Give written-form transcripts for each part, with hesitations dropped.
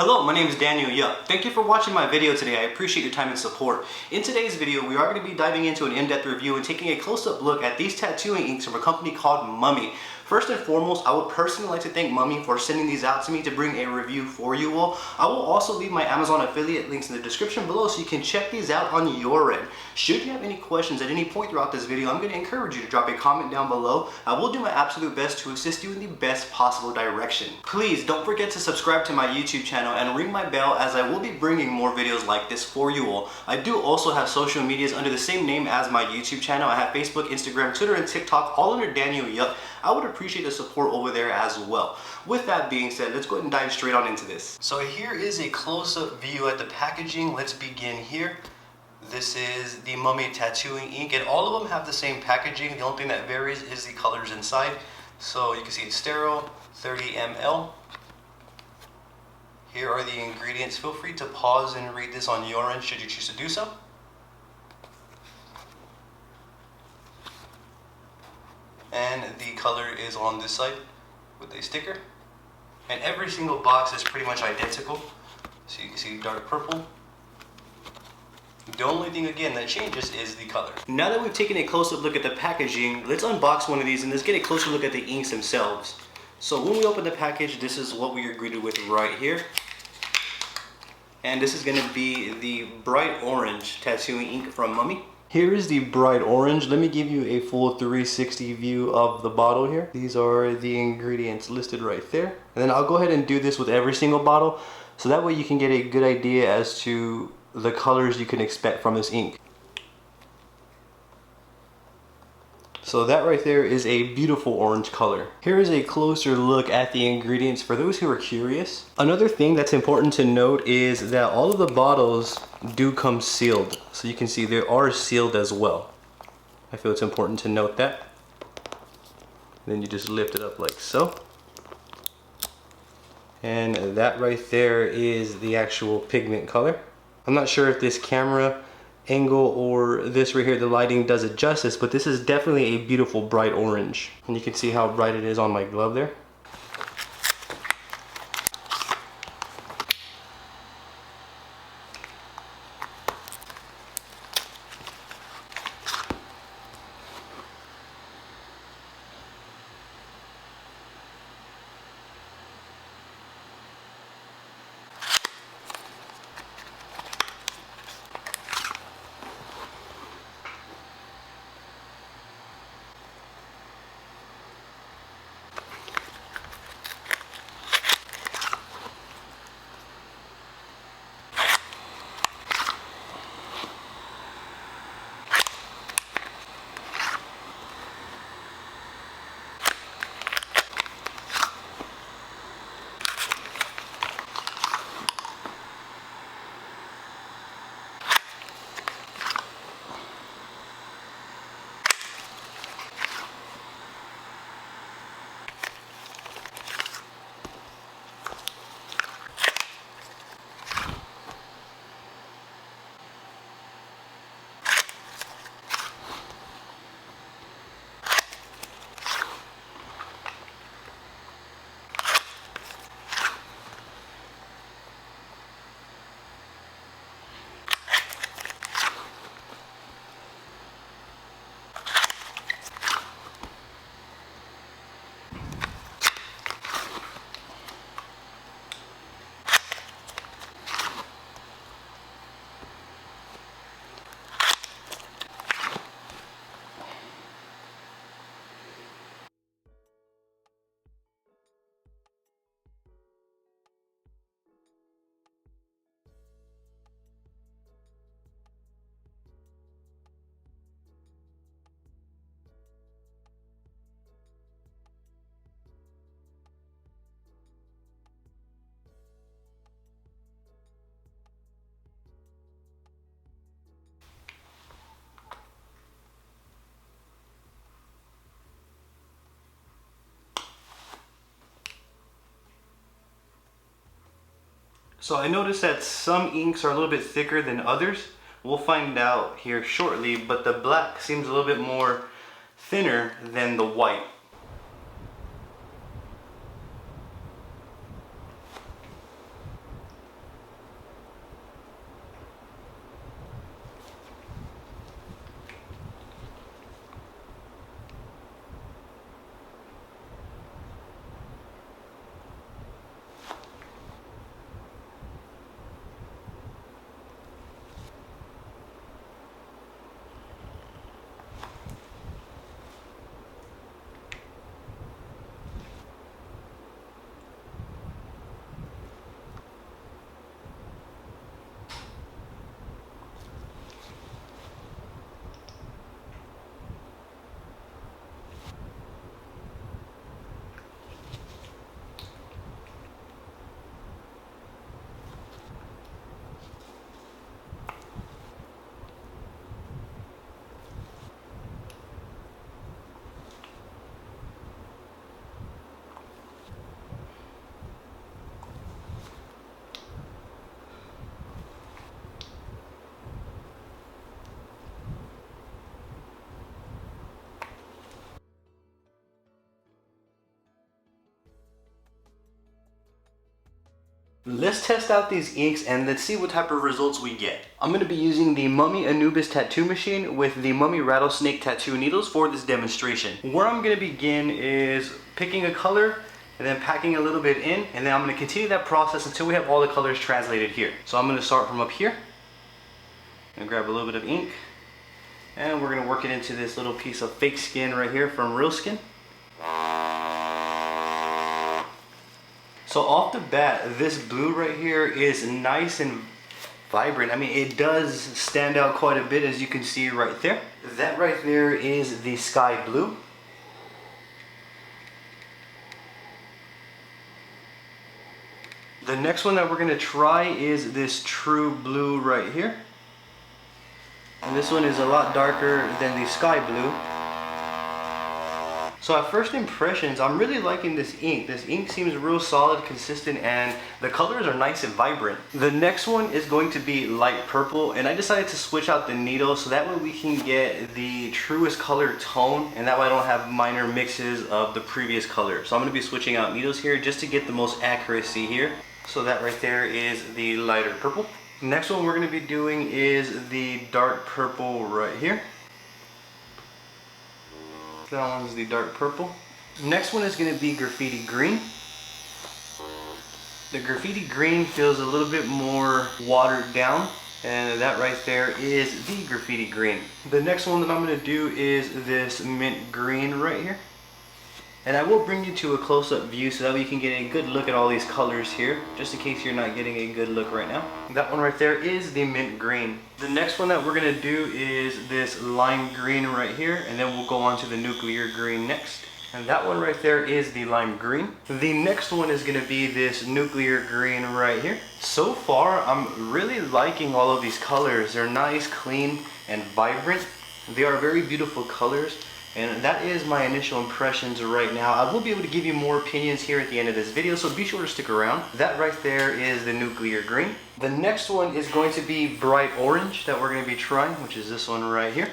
Hello, my name is Daniel Yuck. Thank you for watching my video today. I appreciate your time and support. In today's video, we are going to be diving into an in-depth review and taking a close-up look at these tattooing inks from a company called Mummy. First and foremost, I would personally like to thank Mummy for sending these out to me to bring a review for you all. I will also leave my Amazon affiliate links in the description below so you can check these out on your end. Should you have any questions at any point throughout this video, I'm going to encourage you to drop a comment down below. I will do my absolute best to assist you in the best possible direction. Please don't forget to subscribe to my YouTube channel and ring my bell, as I will be bringing more videos like this for you all. I do also have social medias under the same name as my YouTube channel. I have Facebook, Instagram, Twitter, and TikTok, all under Daniel Yuck. I would appreciate the support over there as well. With that being said, let's go ahead and dive straight on into this. So here is a close-up view at the packaging. Let's begin here. This is the Mummy tattooing ink, and all of them have the same packaging. The only thing that varies is the colors inside. So you can see it's sterile, 30 ml. Here are the ingredients. Feel free to pause and read this on your end should you choose to do so. And the color is on this side with a sticker. And every single box is pretty much identical. So you can see dark purple. The only thing again that changes is the color. Now that we've taken a close-up look at the packaging, let's unbox one of these and let's get a closer look at the inks themselves. So when we open the package, this is what we are greeted with right here. And this is going to be the bright orange tattooing ink from Mummy. Here is the bright orange. Let me give you a full 360 view of the bottle here. These are the ingredients listed right there. And then I'll go ahead and do this with every single bottle, so that way you can get a good idea as to the colors you can expect from this ink. So that right there is a beautiful orange color. Here is a closer look at the ingredients for those who are curious. Another thing that's important to note is that all of the bottles do come sealed. So you can see they are sealed as well. I feel it's important to note that. Then you just lift it up like so. And that right there is the actual pigment color. I'm not sure if this camera angle or this right here, the lighting does it justice, but this is definitely a beautiful bright orange. And you can see how bright it is on my glove there. So I noticed that some inks are a little bit thicker than others. We'll find out here shortly, but the black seems a little bit more thinner than the white. Let's test out these inks and let's see what type of results we get. I'm going to be using the Mummy Anubis tattoo machine with the Mummy Rattlesnake tattoo needles for this demonstration. Where I'm going to begin is picking a color and then packing a little bit in, and then I'm going to continue that process until we have all the colors translated here. So I'm going to start from up here and grab a little bit of ink, and we're going to work it into this little piece of fake skin right here from real skin. So off the bat, this blue right here is nice and vibrant. I mean, it does stand out quite a bit, as you can see right there. That right there is the sky blue. The next one that we're gonna try is this true blue right here. And this one is a lot darker than the sky blue. So at first impressions, I'm really liking this ink. This ink seems real solid, consistent, and the colors are nice and vibrant. The next one is going to be light purple, and I decided to switch out the needle so that way we can get the truest color tone, and that way I don't have minor mixes of the previous color. So I'm going to be switching out needles here just to get the most accuracy here. So that right there is the lighter purple. Next one we're going to be doing is the dark purple right here. That one's the dark purple. Next one is going to be graffiti green. The graffiti green feels a little bit more watered down, and that right there is the graffiti green. The next one that I'm going to do is this mint green right here. And I will bring you to a close-up view so that way you can get a good look at all these colors here, just in case you're not getting a good look right now. That one right there is the mint green. The next one that we're going to do is this lime green right here, and then we'll go on to the nuclear green next. And that one right there is the lime green. The next one is going to be this nuclear green right here. So far, I'm really liking all of these colors. They're nice, clean, and vibrant. They are very beautiful colors. And that is my initial impressions right now. I will be able to give you more opinions here at the end of this video, so be sure to stick around. That right there is the nuclear green. The next one is going to be bright orange that we're going to be trying, which is this one right here.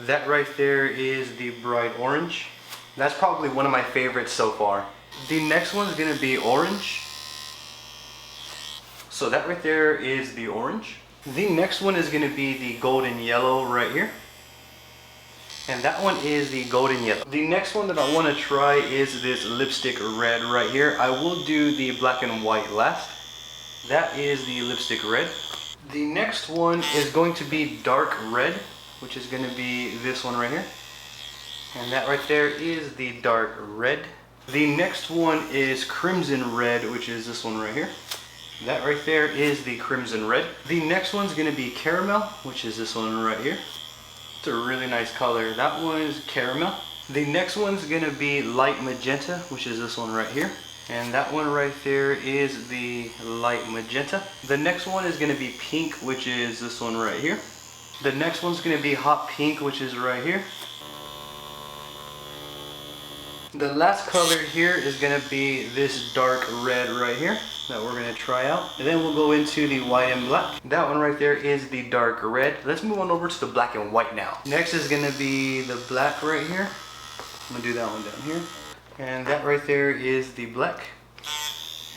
That right there is the bright orange. That's probably one of my favorites so far. The next one is going to be orange. So that right there is the orange. The next one is going to be the golden yellow right here. And that one is the golden yellow. The next one that I want to try is this lipstick red right here. I will do the black and white last. That is the lipstick red. The next one is going to be dark red, which is going to be this one right here. And that right there is the dark red. The next one is crimson red, which is this one right here. That right there is the crimson red. The next one's going to be caramel, which is this one right here. It's a really nice color. That one is caramel. The next one's gonna be light magenta, which is this one right here. And that one right there is the light magenta. The next one is gonna be pink, which is this one right here. The next one's gonna be hot pink, which is right here. The last color here is gonna be this dark red right here that we're gonna try out. And then we'll go into the white and black. That one right there is the dark red. Let's move on over to the black and white now. Next is gonna be the black right here. I'm gonna do that one down here. And that right there is the black.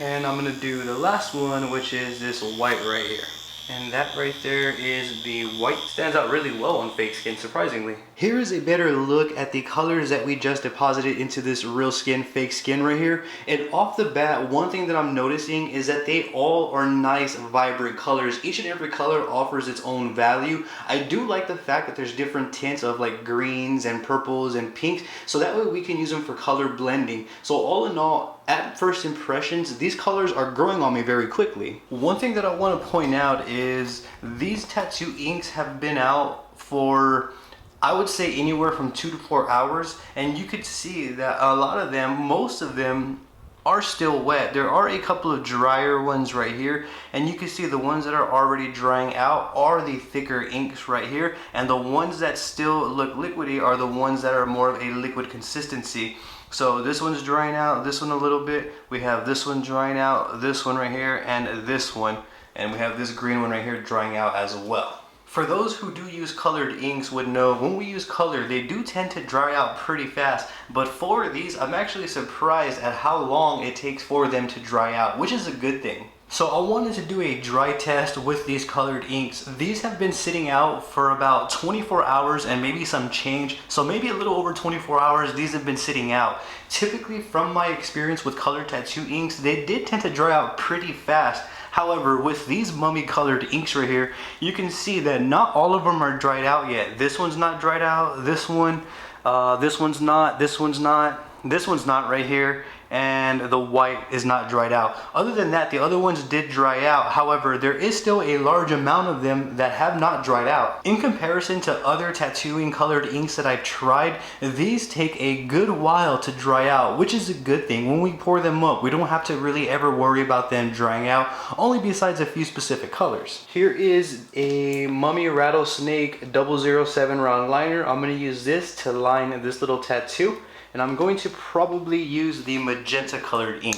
And I'm gonna do the last one, which is this white right here. And that right there is the white. Stands out really well on fake skin, surprisingly. Here is a better look at the colors that we just deposited into this real skin, fake skin right here. And off the bat, one thing that I'm noticing is that they all are nice, vibrant colors. Each and every color offers its own value. I do like the fact that there's different tints of like greens and purples and pinks, so that way we can use them for color blending. So all in all, at first impressions, these colors are growing on me very quickly. One thing that I want to point out is these tattoo inks have been out for, I would say, anywhere from 2 to 4 hours, and you could see that a lot of them, most of them, are still wet. There are a couple of drier ones right here, and you can see the ones that are already drying out are the thicker inks right here, and the ones that still look liquidy are the ones that are more of a liquid consistency. So this one's drying out, this one a little bit, we have this one drying out, this one right here, and this one, and we have this green one right here drying out as well. For those who do use colored inks would know when we use color, they do tend to dry out pretty fast, but for these, I'm actually surprised at how long it takes for them to dry out, which is a good thing. So I wanted to do a dry test with these colored inks. These have been sitting out for about 24 hours and maybe some change. So maybe a little over 24 hours these have been sitting out. Typically, from my experience with colored tattoo inks, they did tend to dry out pretty fast. However, with these mummy colored inks right here, you can see that not all of them are dried out yet. This one's not dried out, this one's not, this one's not, this one's not right here, and the white is not dried out. Other than that, the other ones did dry out. However, there is still a large amount of them that have not dried out. In comparison to other tattooing colored inks that I've tried, these take a good while to dry out, which is a good thing. When we pour them up, we don't have to really ever worry about them drying out, only besides a few specific colors. Here is a Mummy Rattlesnake 007 round liner. I'm going to use this to line this little tattoo. And I'm going to probably use the magenta colored ink.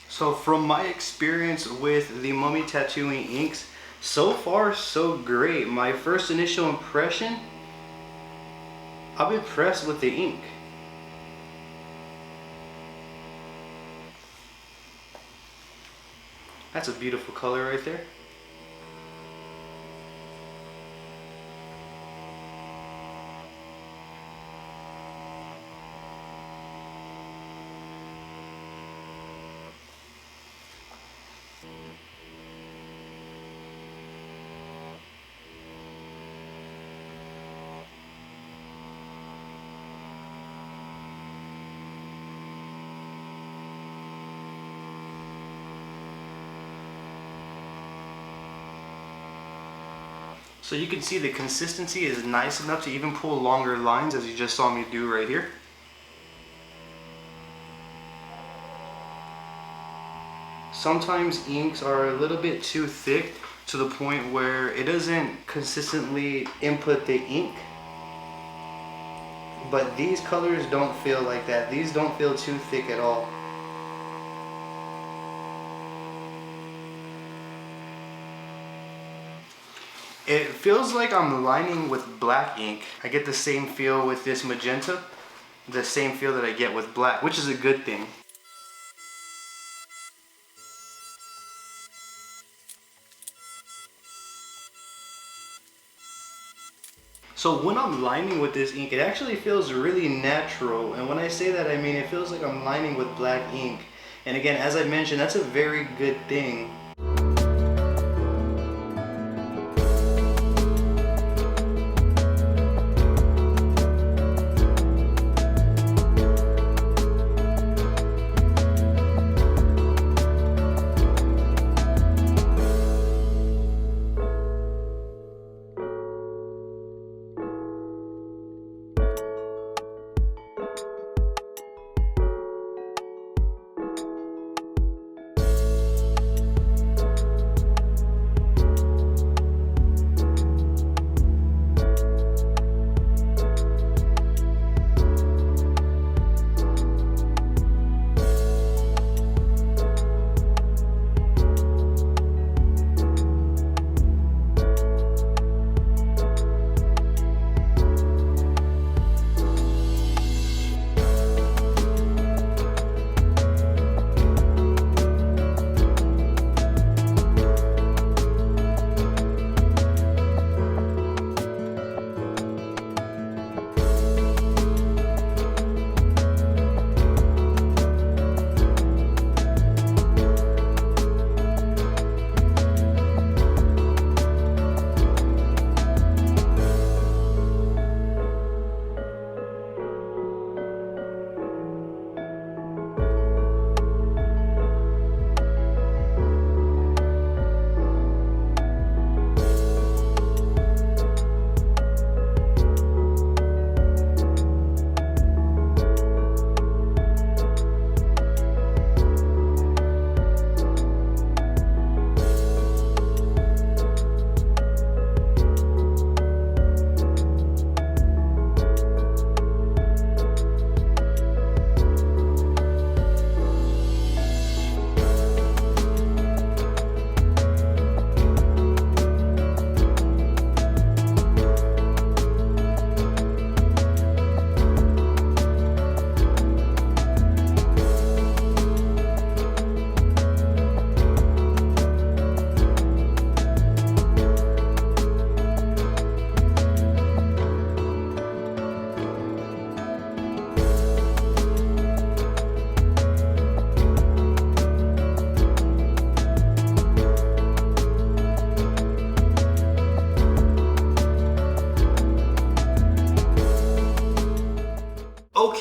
So from my experience with the mummy tattooing inks, so far so great. My first initial impression, I'm impressed with the ink. That's a beautiful color right there. So you can see the consistency is nice enough to even pull longer lines, as you just saw me do right here. Sometimes inks are a little bit too thick to the point where it doesn't consistently input the ink. But these colors don't feel like that. These don't feel too thick at all. It feels like I'm lining with black ink. I get the same feel with this magenta, the same feel that I get with black, which is a good thing. So when I'm lining with this ink, it actually feels really natural. And when I say that, I mean it feels like I'm lining with black ink. And again, as I mentioned, that's a very good thing.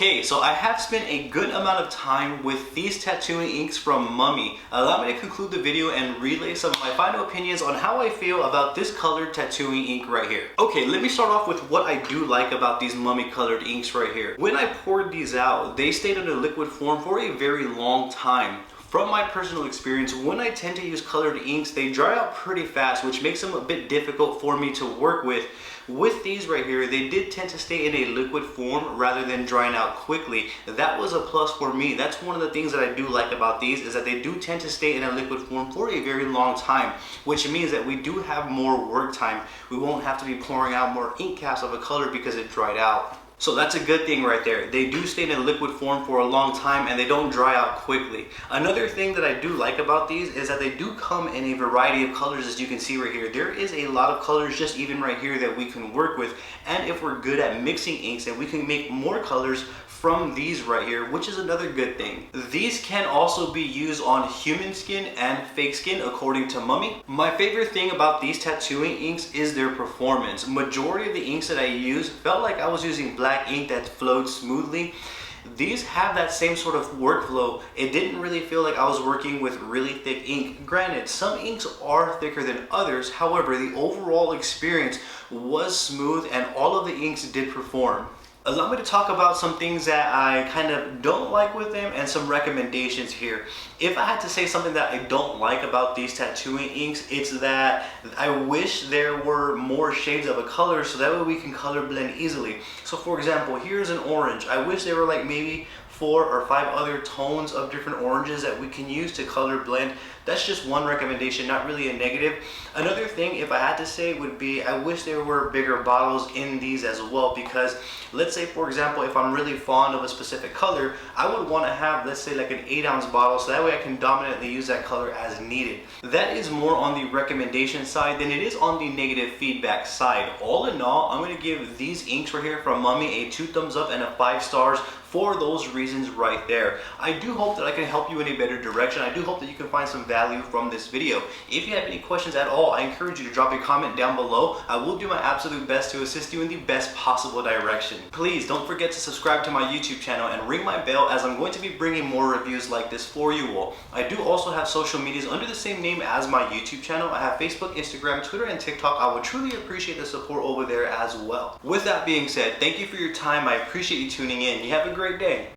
Okay, so I have spent a good amount of time with these tattooing inks from Mummy. Allow me to conclude the video and relay some of my final opinions on how I feel about this colored tattooing ink right here. Okay, let me start off with what I do like about these Mummy colored inks right here. When I poured these out, they stayed in a liquid form for a very long time. From my personal experience, when I tend to use colored inks, they dry out pretty fast, which makes them a bit difficult for me to work with. With these right here, they did tend to stay in a liquid form rather than drying out quickly. That was a plus for me. That's one of the things that I do like about these, is that they do tend to stay in a liquid form for a very long time, which means that we do have more work time. We won't have to be pouring out more ink caps of a color because it dried out. So that's a good thing right there. They do stay in a liquid form for a long time and they don't dry out quickly. Another thing that I do like about these is that they do come in a variety of colors, as you can see right here. There is a lot of colors just even right here that we can work with. And if we're good at mixing inks, then we can make more colors from these right here, which is another good thing. These can also be used on human skin and fake skin according to Mummy. My favorite thing about these tattooing inks is their performance. Majority of the inks that I use felt like I was using black ink that flowed smoothly. These have that same sort of workflow. It didn't really feel like I was working with really thick ink. Granted, some inks are thicker than others. However, the overall experience was smooth and all of the inks did perform. Allow me to talk about some things that I kind of don't like with them and some recommendations here. If I had to say something that I don't like about these tattooing inks, it's that I wish there were more shades of a color so that way we can color blend easily. So for example, here's an orange. I wish there were like maybe 4 or 5 other tones of different oranges that we can use to color blend. That's just one recommendation, not really a negative. Another thing, if I had to say, would be I wish there were bigger bottles in these as well, because let's say for example, if I'm really fond of a specific color, I would want to have, let's say, like an 8-ounce bottle, so that way I can dominantly use that color as needed. That is more on the recommendation side than it is on the negative feedback side. All in all, I'm going to give these inks right here from Mummy a 2 thumbs up and a 5 stars for those reasons right there. I do hope that I can help you in a better direction. I do hope that you can find some value from this video. If you have any questions at all, I encourage you to drop a comment down below. I will do my absolute best to assist you in the best possible direction. Please don't forget to subscribe to my YouTube channel and ring my bell, as I'm going to be bringing more reviews like this for you all. I do also have social medias under the same name as my YouTube channel. I have Facebook, Instagram, Twitter, and TikTok. I would truly appreciate the support over there as well. With that being said, thank you for your time. I appreciate you tuning in. You have a great day.